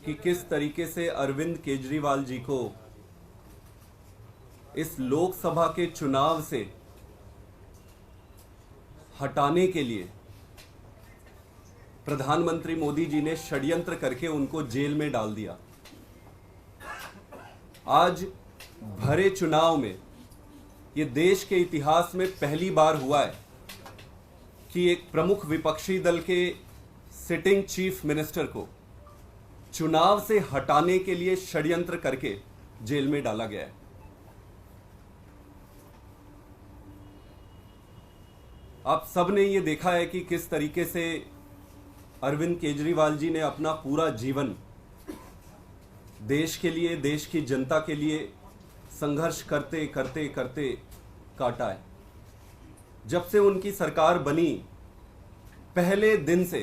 कि किस तरीके से अरविंद केजरीवाल जी को इस लोकसभा के चुनाव से हटाने के लिए प्रधानमंत्री मोदी जी ने षड्यंत्र करके उनको जेल में डाल दिया। आज भरे चुनाव में ये देश के इतिहास में पहली बार हुआ है कि एक प्रमुख विपक्षी दल के सिटिंग चीफ मिनिस्टर को चुनाव से हटाने के लिए षड्यंत्र करके जेल में डाला गया है। आप सब ने ये देखा है कि किस तरीके से अरविंद केजरीवाल जी ने अपना पूरा जीवन देश के लिए, देश की जनता के लिए संघर्ष करते करते करते काटा है। जब से उनकी सरकार बनी, पहले दिन से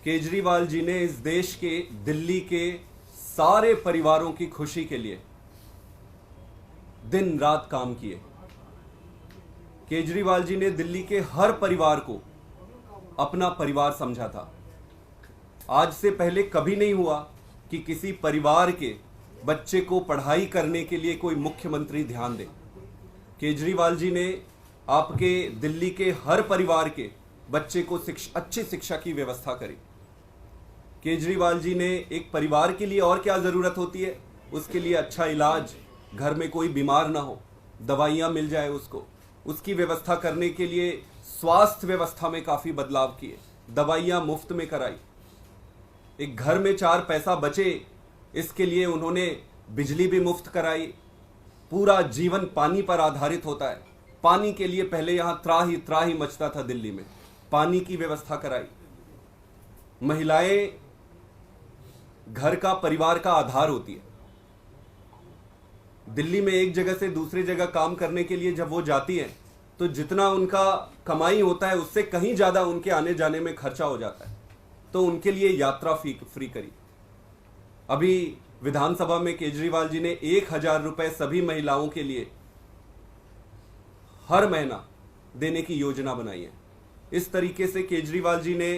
केजरीवाल जी ने इस देश के, दिल्ली के सारे परिवारों की खुशी के लिए दिन रात काम किए। केजरीवाल जी ने दिल्ली के हर परिवार को अपना परिवार समझा था। आज से पहले कभी नहीं हुआ कि किसी परिवार के बच्चे को पढ़ाई करने के लिए कोई मुख्यमंत्री ध्यान दे। केजरीवाल जी ने आपके दिल्ली के हर परिवार के बच्चे को अच्छी शिक्षा की व्यवस्था करी। केजरीवाल जी ने एक परिवार के लिए और क्या जरूरत होती है, उसके लिए अच्छा इलाज, घर में कोई बीमार ना हो, दवाइयां मिल जाए उसको, उसकी व्यवस्था करने के लिए स्वास्थ्य व्यवस्था में काफी बदलाव किए, दवाइयां मुफ्त में कराई। एक घर में 4 पैसा बचे, इसके लिए उन्होंने बिजली भी मुफ्त कराई। पूरा जीवन पानी पर आधारित होता है। पानी के लिए पहले यहां त्राही मचता था दिल्ली में, पानी की व्यवस्था कराई। महिलाएं घर का, परिवार का आधार होती है। दिल्ली में एक जगह से दूसरी जगह काम करने के लिए जब वो जाती है तो जितना उनका कमाई होता है उससे कहीं ज्यादा उनके आने जाने में खर्चा हो जाता है, तो उनके लिए यात्रा फ्री करी। अभी विधानसभा में केजरीवाल जी ने 1000 रुपए सभी महिलाओं के लिए हर महीना देने की योजना बनाई है। इस तरीके से केजरीवाल जी ने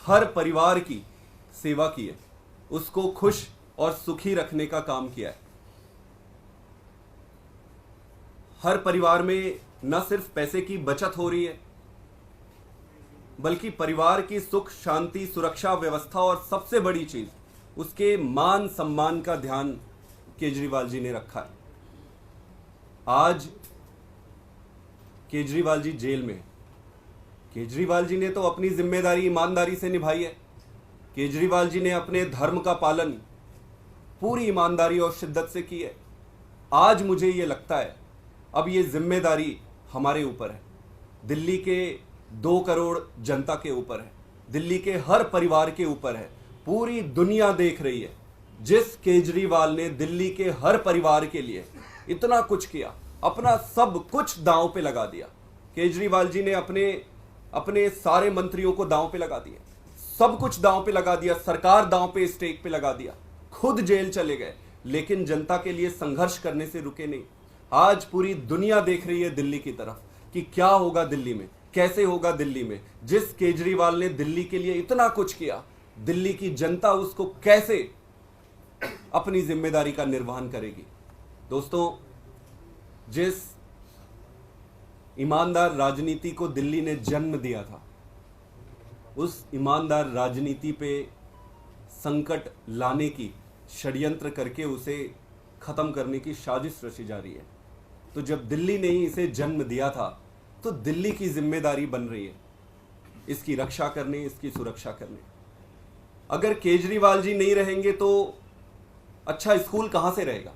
हर परिवार की सेवा की है, उसको खुश और सुखी रखने का काम किया है। हर परिवार में न सिर्फ पैसे की बचत हो रही है, बल्कि परिवार की सुख, शांति, सुरक्षा व्यवस्था और सबसे बड़ी चीज उसके मान सम्मान का ध्यान केजरीवाल जी ने रखा है। आज केजरीवाल जी जेल में। केजरीवाल जी ने तो अपनी जिम्मेदारी ईमानदारी से निभाई है। केजरीवाल जी ने अपने धर्म का पालन पूरी ईमानदारी और शिद्दत से की है। आज मुझे ये लगता है अब ये जिम्मेदारी हमारे ऊपर है, दिल्ली के 2 करोड़ जनता के ऊपर है, दिल्ली के हर परिवार के ऊपर है। पूरी दुनिया देख रही है जिस केजरीवाल ने दिल्ली के हर परिवार के लिए इतना कुछ किया, अपना सब कुछ दांव पे लगा दिया। केजरीवाल जी ने अपने सारे मंत्रियों को दांव पे लगा दिया, सब कुछ दांव पे लगा दिया, सरकार दांव पे, स्टेक पे लगा दिया, खुद जेल चले गए, लेकिन जनता के लिए संघर्ष करने से रुके नहीं। आज पूरी दुनिया देख रही है दिल्ली की तरफ कि क्या होगा दिल्ली में, कैसे होगा दिल्ली में। जिस केजरीवाल ने दिल्ली के लिए इतना कुछ किया, दिल्ली की जनता उसको कैसे अपनी जिम्मेदारी का निर्वहन करेगी। दोस्तों, जिस ईमानदार राजनीति को दिल्ली ने जन्म दिया था, उस ईमानदार राजनीति पे संकट लाने की, षड्यंत्र करके उसे खत्म करने की साजिश रची जा रही है। तो जब दिल्ली ने ही इसे जन्म दिया था, तो दिल्ली की जिम्मेदारी बन रही है इसकी रक्षा करने, इसकी सुरक्षा करने। अगर केजरीवाल जी नहीं रहेंगे तो अच्छा स्कूल कहां से रहेगा?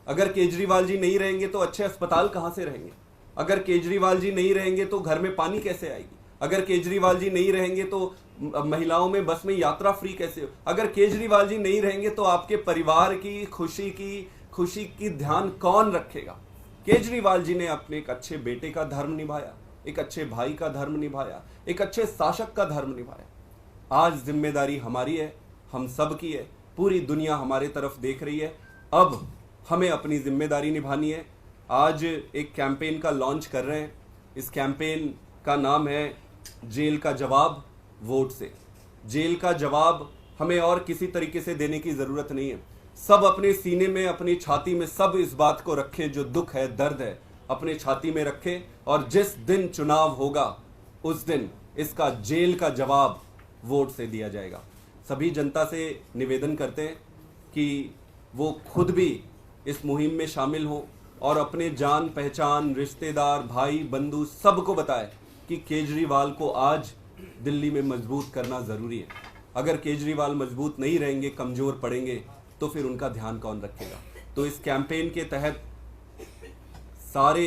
अगर केजरीवाल जी नहीं रहेंगे तो अच्छे अस्पताल कहां से रहेंगे? अगर केजरीवाल जी नहीं रहेंगे तो घर में पानी कैसे आएगी? अगर केजरीवाल जी नहीं रहेंगे तो महिलाओं में बस में यात्रा फ्री कैसे हो? अगर केजरीवाल जी नहीं रहेंगे तो आपके परिवार की खुशी की ध्यान कौन रखेगा? केजरीवाल जी ने अपने एक अच्छे बेटे का धर्म निभाया, एक अच्छे भाई का धर्म निभाया, एक अच्छे शासक का धर्म निभाया। आज जिम्मेदारी हमारी है, हम सब की है, पूरी दुनिया हमारे तरफ देख रही है। अब हमें अपनी जिम्मेदारी निभानी है। आज एक कैंपेन का लॉन्च कर रहे हैं। इस कैंपेन का नाम है जेल का जवाब वोट से। जेल का जवाब हमें और किसी तरीके से देने की जरूरत नहीं है। सब अपने सीने में, अपनी छाती में सब इस बात को रखें, जो दुख है, दर्द है, अपने छाती में रखें, और जिस दिन चुनाव होगा उस दिन इसका जेल का जवाब वोट से दिया जाएगा। सभी जनता से निवेदन करते हैं कि वो खुद भी इस मुहिम में शामिल हो और अपने जान पहचान, रिश्तेदार, भाई बंधु सबको बताए कि केजरीवाल को आज दिल्ली में मजबूत करना ज़रूरी है। अगर केजरीवाल मजबूत नहीं रहेंगे, कमज़ोर पड़ेंगे, तो फिर उनका ध्यान कौन रखेगा। तो इस कैंपेन के तहत सारे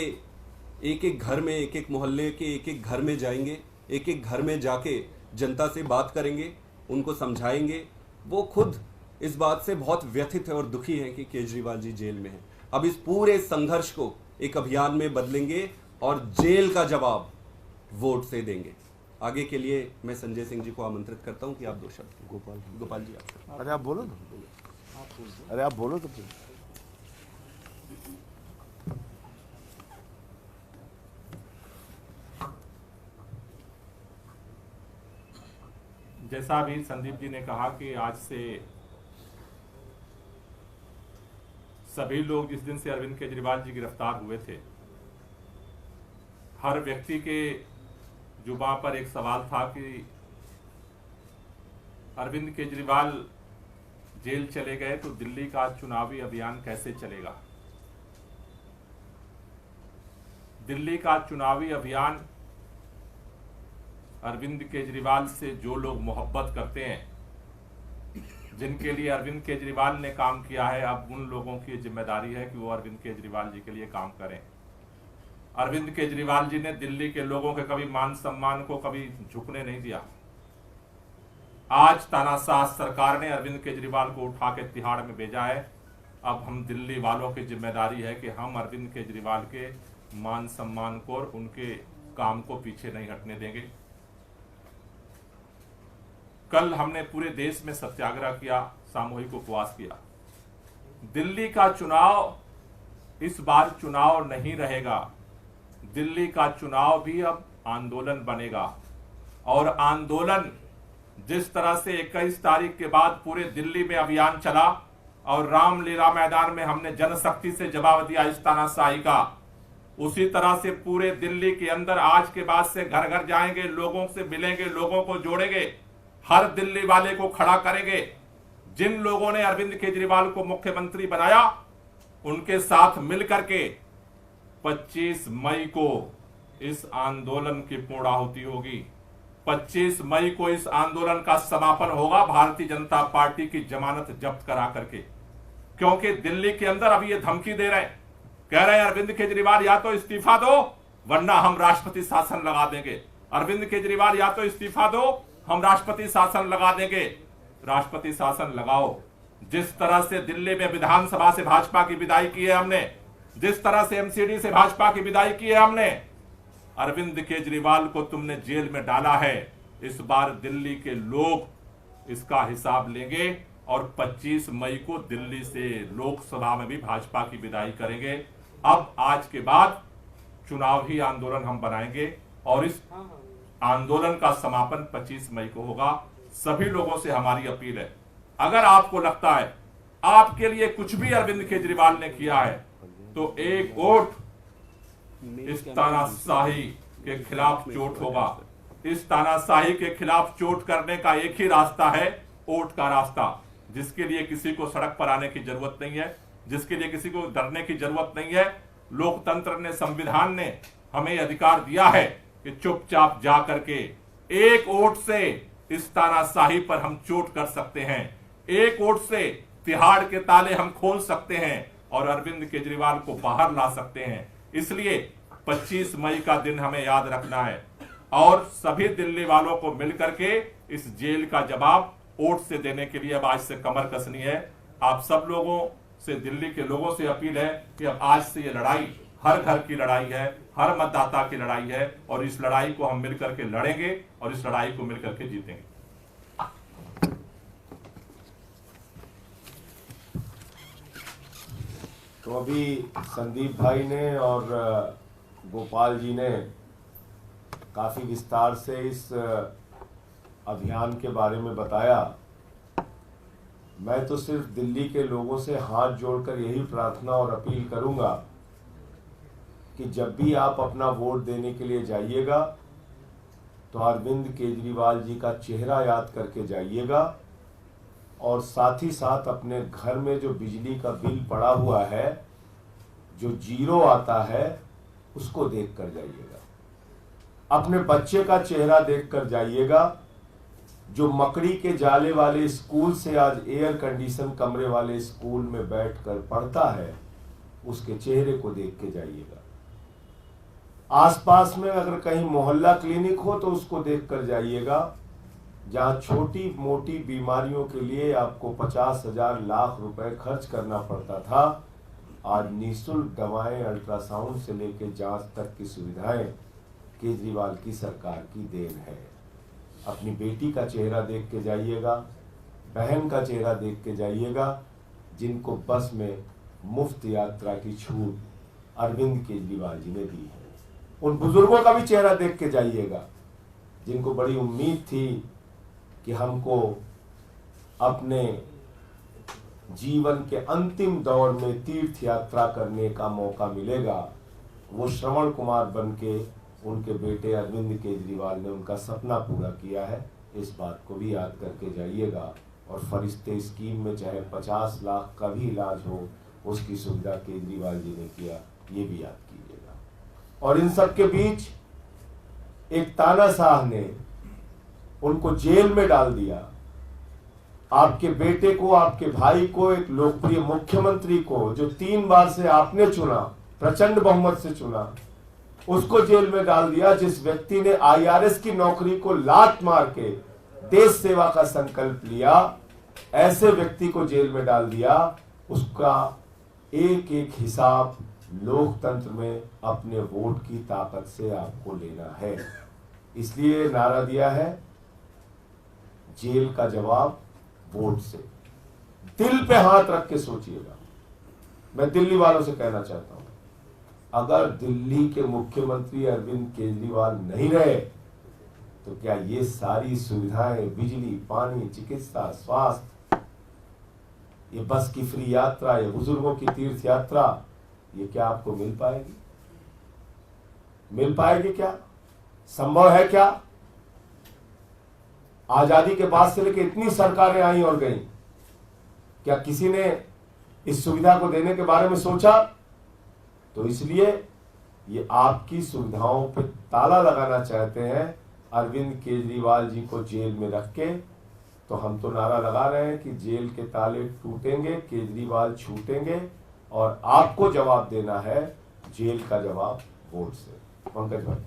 एक एक घर में, एक एक मोहल्ले के एक एक घर में जाएंगे, एक एक घर में जाके जनता से बात करेंगे, उनको समझाएंगे। वो खुद इस बात से बहुत व्यथित है और दुखी है कि केजरीवाल जी जेल में हैं। अब इस पूरे संघर्ष को एक अभियान में बदलेंगे और जेल का जवाब वोट से देंगे। आगे के लिए मैं संजय सिंह जी को आमंत्रित करता हूं कि आप दो शब्द। गोपाल जी आप। अरे आप बोलो ना, अरे आप बोलो तो। जैसा अभी संदीप जी ने कहा कि आज से सभी लोग, जिस दिन से अरविंद केजरीवाल जी गिरफ्तार हुए थे, हर व्यक्ति के जुबान पर एक सवाल था कि अरविंद केजरीवाल जेल चले गए तो दिल्ली का चुनावी अभियान कैसे चलेगा। दिल्ली का चुनावी अभियान अरविंद केजरीवाल से जो लोग मोहब्बत करते हैं, जिनके लिए अरविंद केजरीवाल ने काम किया है, अब उन लोगों की जिम्मेदारी है कि वो अरविंद केजरीवाल जी के लिए काम करें। अरविंद केजरीवाल जी ने दिल्ली के लोगों के कभी मान सम्मान को कभी झुकने नहीं दिया। आज तानाशाह सरकार ने अरविंद केजरीवाल को उठा के तिहाड़ में भेजा है। अब हम दिल्ली वालों की जिम्मेदारी है कि हम अरविंद केजरीवाल के मान सम्मान को और उनके काम को पीछे नहीं हटने देंगे। कल हमने पूरे देश में सत्याग्रह किया, सामूहिक उपवास किया। दिल्ली का चुनाव इस बार चुनाव नहीं रहेगा। दिल्ली का चुनाव भी अब आंदोलन बनेगा, और आंदोलन जिस तरह से 21 तारीख के बाद पूरे दिल्ली में अभियान चला और रामलीला मैदान में हमने जनशक्ति से जवाब दिया इस तानाशाही का, उसी तरह से पूरे दिल्ली के अंदर आज के बाद से घर घर जाएंगे, लोगों से मिलेंगे, लोगों को जोड़ेंगे, हर दिल्ली वाले को खड़ा करेंगे। जिन लोगों ने अरविंद केजरीवाल को मुख्यमंत्री बनाया, उनके साथ मिलकर के 25 मई को इस आंदोलन की पूर्णाहुति होगी। 25 मई को इस आंदोलन का समापन होगा भारतीय जनता पार्टी की जमानत जब्त करा करके। क्योंकि दिल्ली के अंदर अब ये धमकी दे रहे हैं, कह रहे हैं अरविंद केजरीवाल या तो इस्तीफा दो वरना हम राष्ट्रपति शासन लगा देंगे। अरविंद केजरीवाल या तो इस्तीफा दो, हम राष्ट्रपति शासन लगा देंगे। राष्ट्रपति शासन लगाओ। जिस तरह से दिल्ली में विधानसभा से भाजपा की विदाई की है हमने, जिस तरह से एमसीडी से भाजपा की विदाई की है हमने, अरविंद केजरीवाल को तुमने जेल में डाला है। इस बार दिल्ली के लोग इसका हिसाब लेंगे और 25 मई को दिल्ली से लोकसभा में भी भाजपा की विदाई करेंगे। अब आज के बाद चुनावी आंदोलन हम बनाएंगे और इस आंदोलन का समापन 25 मई को होगा। सभी लोगों से हमारी अपील है, अगर आपको लगता है आपके लिए कुछ भी अरविंद केजरीवाल ने किया है तो एक वोट इस तानाशाही के खिलाफ चोट होगा। इस तानाशाही के खिलाफ चोट करने का एक ही रास्ता है, वोट का रास्ता, जिसके लिए किसी को सड़क पर आने की जरूरत नहीं है, जिसके लिए किसी को डरने की जरूरत नहीं है। लोकतंत्र ने, संविधान ने हमें अधिकार दिया है कि चुपचाप जा करके एक वोट से इस तानाशाही पर हम चोट कर सकते हैं। एक वोट से तिहाड़ के ताले हम खोल सकते हैं और अरविंद केजरीवाल को बाहर ला सकते हैं। इसलिए 25 मई का दिन हमें याद रखना है और सभी दिल्ली वालों को मिलकर के इस जेल का जवाब वोट से देने के लिए अब आज से कमर कसनी है। आप सब लोगों से, दिल्ली के लोगों से अपील है कि अब आज से ये लड़ाई हर घर की लड़ाई है, हर मतदाता की लड़ाई है और इस लड़ाई को हम मिलकर के लड़ेंगे और इस लड़ाई को मिलकर के जीतेंगे। तो अभी संदीप भाई ने और गोपाल जी ने काफी विस्तार से इस अभियान के बारे में बताया मैं तो सिर्फ दिल्ली के लोगों से हाथ जोड़कर यही प्रार्थना और अपील करूंगा कि जब भी आप अपना वोट देने के लिए जाइएगा तो अरविंद केजरीवाल जी का चेहरा याद करके जाइएगा, और साथ ही साथ अपने घर में जो बिजली का बिल पड़ा हुआ है, जो जीरो आता है, उसको देख कर जाइएगा। अपने बच्चे का चेहरा देख कर जाइएगा जो मकड़ी के जाले वाले स्कूल से आज एयर कंडीशन कमरे वाले स्कूल में बैठकर पढ़ता है, उसके चेहरे को देख के जाइएगा। आसपास में अगर कहीं मोहल्ला क्लिनिक हो तो उसको देख कर जाइएगा। जहां छोटी मोटी बीमारियों के लिए आपको 50,000 लाख रुपए खर्च करना पड़ता था, आज निःशुल्क दवाएं, अल्ट्रासाउंड से लेकर जांच तक की सुविधाएं केजरीवाल की सरकार की देन है। अपनी बेटी का चेहरा देख के जाइएगा, बहन का चेहरा देख के जाइएगा, जिनको बस में मुफ्त यात्रा की छूट अरविंद केजरीवाल जी ने दी है। उन बुजुर्गों का भी चेहरा देख के जाइएगा जिनको बड़ी उम्मीद थी कि हमको अपने जीवन के अंतिम दौर में तीर्थ यात्रा करने का मौका मिलेगा। वो श्रवण कुमार बन के उनके बेटे अरविंद केजरीवाल ने उनका सपना पूरा किया है। इस बात को भी याद करके जाइएगा। और फरिश्ते स्कीम में चाहे 50 लाख का भी इलाज हो, उसकी सुविधा केजरीवाल जी ने किया, ये भी याद कीजिएगा। और इन सब के बीच एक तानाशाह ने उनको जेल में डाल दिया। आपके बेटे को, आपके भाई को, एक लोकप्रिय मुख्यमंत्री को जो 3 बार से आपने चुना, प्रचंड बहुमत से चुना, उसको जेल में डाल दिया। जिस व्यक्ति ने IRS की नौकरी को लात मार के देश सेवा का संकल्प लिया, ऐसे व्यक्ति को जेल में डाल दिया। उसका एक एक हिसाब लोकतंत्र में अपने वोट की ताकत से आपको लेना है। इसलिए नारा दिया है, जेल का जवाब वोट से। दिल पे हाथ रख के सोचिएगा। मैं दिल्ली वालों से कहना चाहता हूं, अगर दिल्ली के मुख्यमंत्री अरविंद केजरीवाल नहीं रहे तो क्या ये सारी सुविधाएं, बिजली, पानी, चिकित्सा, स्वास्थ्य, ये बस की फ्री यात्रा, ये बुजुर्गों की तीर्थ यात्रा, ये क्या आपको मिल पाएगी? मिल पाएगी क्या? संभव है क्या? आजादी के बाद से लेकर इतनी सरकारें आई और गई, क्या किसी ने इस सुविधा को देने के बारे में सोचा? तो इसलिए ये आपकी सुविधाओं पे ताला लगाना चाहते हैं। अरविंद केजरीवाल जी को जेल में रख के, तो हम तो नारा लगा रहे हैं कि जेल के ताले टूटेंगे, केजरीवाल छूटेंगे, और आपको जवाब देना है जेल का जवाब वोट से। पंकज भाई,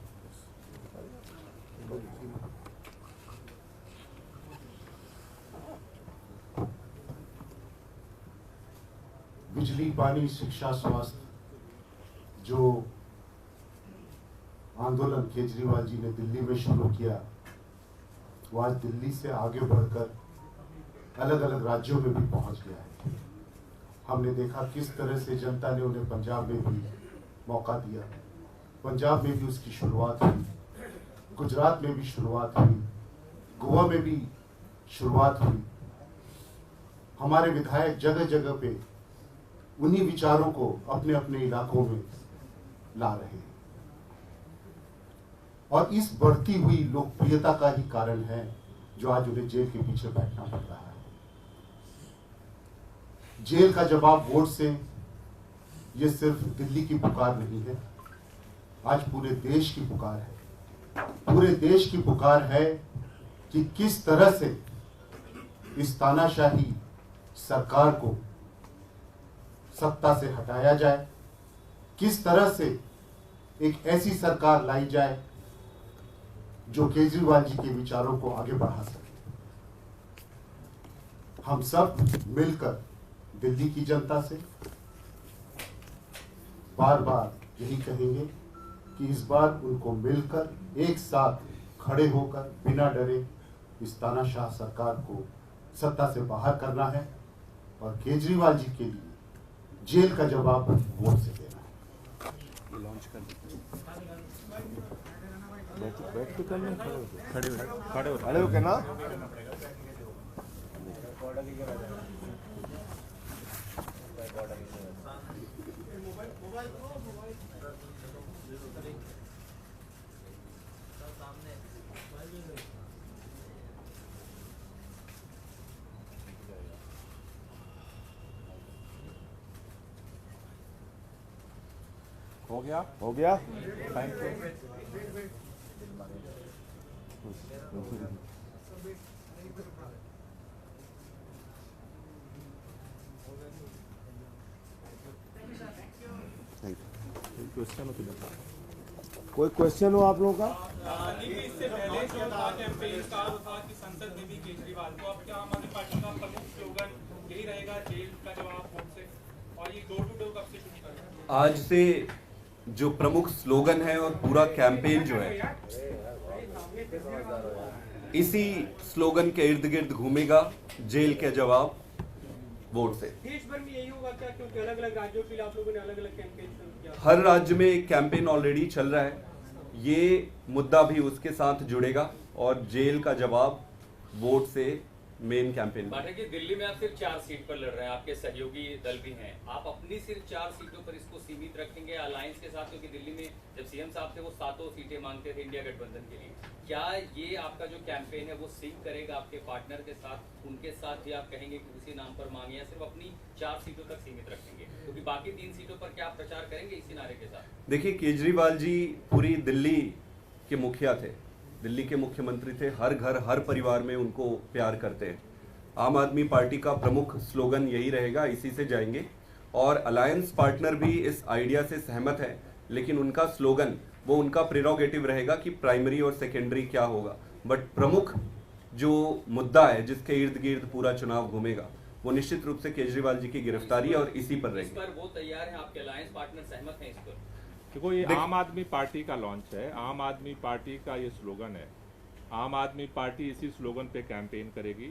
बिजली, पानी, शिक्षा, स्वास्थ्य, जो आंदोलन केजरीवाल जी ने दिल्ली में शुरू किया, वो आज दिल्ली से आगे बढ़कर अलग अलग राज्यों में भी पहुंच गया है। हमने देखा किस तरह से जनता ने उन्हें पंजाब में भी मौका दिया, पंजाब में भी उसकी शुरुआत हुई, गुजरात में भी शुरुआत हुई, गोवा में भी शुरुआत हुई। हमारे विधायक जगह जगह पे उन्हीं विचारों को अपने अपने इलाकों में ला रहे हैं, और इस बढ़ती हुई लोकप्रियता का ही कारण है जो आज उन्हें जेल के पीछे बैठना पड़ रहा है। जेल का जवाब वोट से, ये सिर्फ दिल्ली की पुकार नहीं है, आज पूरे देश की पुकार है। पूरे देश की पुकार है कि किस तरह से इस तानाशाही सरकार को सत्ता से हटाया जाए, किस तरह से एक ऐसी सरकार लाई जाए जो केजरीवाल जी के विचारों को आगे बढ़ा सके। हम सब मिलकर दिल्ली की जनता से बार बार यही कहेंगे कि इस बार उनको मिलकर एक साथ खड़े होकर बिना डरे इस तानाशाह सरकार को सत्ता से बाहर करना है, और केजरीवाल जी के लिए जेल का जवाब वोट से देना है। लॉन्च कर बैठ के करना, खड़े हो के ना। हो गया हो गया। Thank you. क्वेश्चन कोई क्वेश्चन हो आप लोगों का? इससे पहले जो था कैंपेन का वो था कि संसद में भी केजरीवाल को, अब क्या आम आदमी पार्टी का प्रमुख स्लोगन यही रहेगा, जेल का जवाब वोट से, और ये डोर टू डोर कब से शुरू करेंगे? आज से जो प्रमुख स्लोगन है और पूरा कैंपेन जो है इसी स्लोगन के इर्द गिर्द घूमेगा, जेल के जवाब वोट से। देश भर में यही होगा क्या, क्योंकि अलग अलग राज्यों के लिए आप लोगों ने अलग अलग कैंपेन शुरू किया? हर राज्य में एक कैंपेन ऑलरेडी चल रहा है, ये मुद्दा भी उसके साथ जुड़ेगा और जेल का जवाब वोट से मेन कैंपेन। कि दिल्ली में आप सिर्फ 4 सीट पर लड़ रहे हैं, आपके सहयोगी दल भी हैं, आप अपनी सिर्फ 4 सीटों पर इसको सीमित रखेंगे अलायंस के साथ? क्योंकि दिल्ली में जब सीएम साहब थे वो 7 सीटें मांगते थे इंडिया गठबंधन के लिए। क्या ये आपका जो कैंपेन है वो सिंक करेगा आपके पार्टनर के साथ, उनके साथ भी आप कहेंगे कि उसी नाम पर मांगे, या सिर्फ अपनी 4 सीटों तक सीमित रखेंगे? क्योंकि बाकी 3 सीटों पर क्या आप प्रचार करेंगे इसी नारे के साथ? देखिए, केजरीवाल जी पूरी दिल्ली के मुखिया थे, दिल्ली के मुख्यमंत्री थे, हर घर हर परिवार में उनको प्यार करते हैं। आम आदमी पार्टी का प्रमुख स्लोगन यही रहेगा, इसी से जाएंगे और अलायंस पार्टनर भी इस आइडिया से सहमत है, लेकिन उनका स्लोगन वो उनका प्रेरोगेटिव रहेगा कि प्राइमरी और सेकेंडरी क्या होगा, बट प्रमुख जो मुद्दा है जिसके इर्द गिर्द पूरा चुनाव घूमेगा वो निश्चित रूप से केजरीवाल जी की गिरफ्तारी और इसी पर रहेगी। इस पर वो तैयार हैं, आपके अलायंस पार्टनर सहमत हैं इस पर? देखो, ये आम आदमी पार्टी का लॉन्च है, आम आदमी पार्टी का ये स्लोगन है, आम आदमी पार्टी इसी स्लोगन पे कैंपेन करेगी,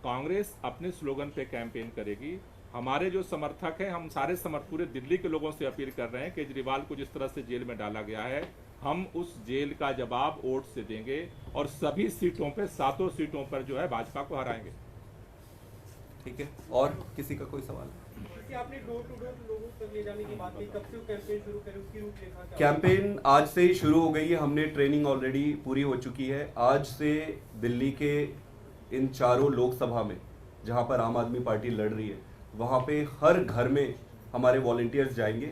कांग्रेस अपने स्लोगन पे कैंपेन करेगी। हमारे जो समर्थक हैं, हम सारे पूरे दिल्ली के लोगों से अपील कर रहे हैं, केजरीवाल को जिस तरह से जेल में डाला गया है, हम उस जेल का जवाब वोट से देंगे और सभी सीटों पे 7 सीटों पर जो है भाजपा को हराएंगे। ठीक है, और किसी का कोई सवाल? आपने डोर टू डोर लोगों तक ले जाने की बात की, कब से कैंपेन शुरू करें, उसकी रूपरेखा क्या? कैंपेन आज से ही शुरू हो गई है, हमने ट्रेनिंग ऑलरेडी पूरी हो चुकी है। आज से दिल्ली के इन 4 लोकसभा में जहां पर आम आदमी पार्टी लड़ रही है, वहां पे हर घर में हमारे वॉलंटियर्स जाएंगे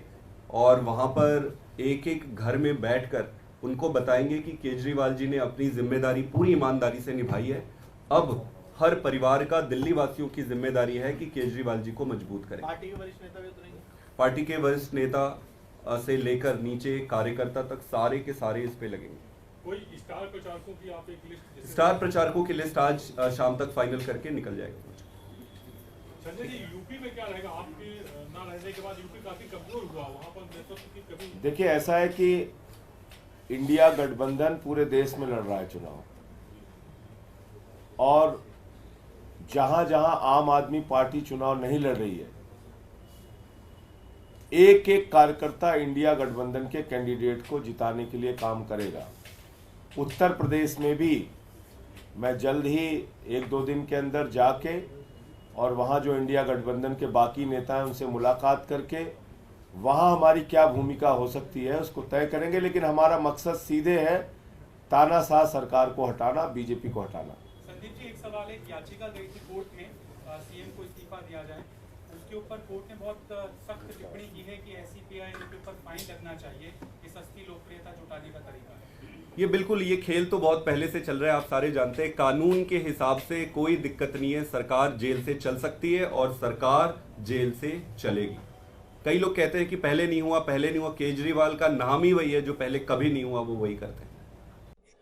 और वहां पर एक एक घर में बैठकर उनको बताएंगे कि केजरीवाल जी ने अपनी जिम्मेदारी पूरी ईमानदारी से निभाई है। अब हर परिवार का, दिल्ली वासियों की जिम्मेदारी है कि केजरीवाल जी को मजबूत करें। पार्टी के वरिष्ठ नेता भी उतरेंगे? पार्टी के वरिष्ठ नेता से लेकर नीचे कार्यकर्ता तक सारे के सारे इस पे लगेंगे। कोई स्टार प्रचारकों की आप एक लिस्ट? स्टार प्रचारकों की लिस्ट आज शाम तक फाइनल करके निकल जाएगी। संजय जी, यूपी में क्या रहेगा? आपके ना रहने के बाद यूपी काफी कमजोर हुआ, वहां पर नेतृत्व की कभी? देखिए, ऐसा है कि इंडिया गठबंधन पूरे देश में लड़ रहा है चुनाव, और जहां जहां आम आदमी पार्टी चुनाव नहीं लड़ रही है, एक एक कार्यकर्ता इंडिया गठबंधन के कैंडिडेट को जिताने के लिए काम करेगा। उत्तर प्रदेश में भी मैं जल्द ही 1-2 दिन के अंदर जाके और वहां जो इंडिया गठबंधन के बाकी नेता हैं उनसे मुलाकात करके वहां हमारी क्या भूमिका हो सकती है उसको तय करेंगे। लेकिन हमारा मकसद सीधे है, तानाशाह सरकार को हटाना, बीजेपी को हटाना। संदीप जी, एक सवाल है, याचिका गई थी कोर्ट में सीएम को इस्तीफा दिया जाए, उसके ऊपर कोर्ट ने बहुत सख्त टिप्पणी की है कि एसईपीआई के ऊपर फाइन लगना चाहिए, ये सस्ती लोकप्रियता जुटाने का तरीका है। ये बिल्कुल, ये खेल तो बहुत पहले से चल रहा है, आप सारे जानते हैं। कानून के हिसाब से कोई दिक्कत नहीं है, सरकार जेल से चल सकती है और सरकार जेल से चलेगी। कई लोग कहते हैं कि पहले नहीं हुआ, पहले नहीं हुआ। केजरीवाल का नाम ही वही है, जो पहले कभी नहीं हुआ वो वही करते हैं।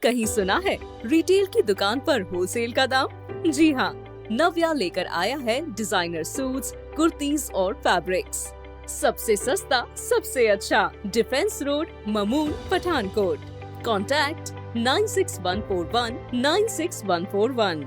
कहीं सुना है रिटेल की दुकान पर होलसेल का दाम? जी हाँ, नव्या लेकर आया है डिजाइनर सूट्स, कुर्तीज और फैब्रिक्स। सबसे सस्ता, सबसे अच्छा, defence road, Mamun, Pathankot. Contact 96141 96141।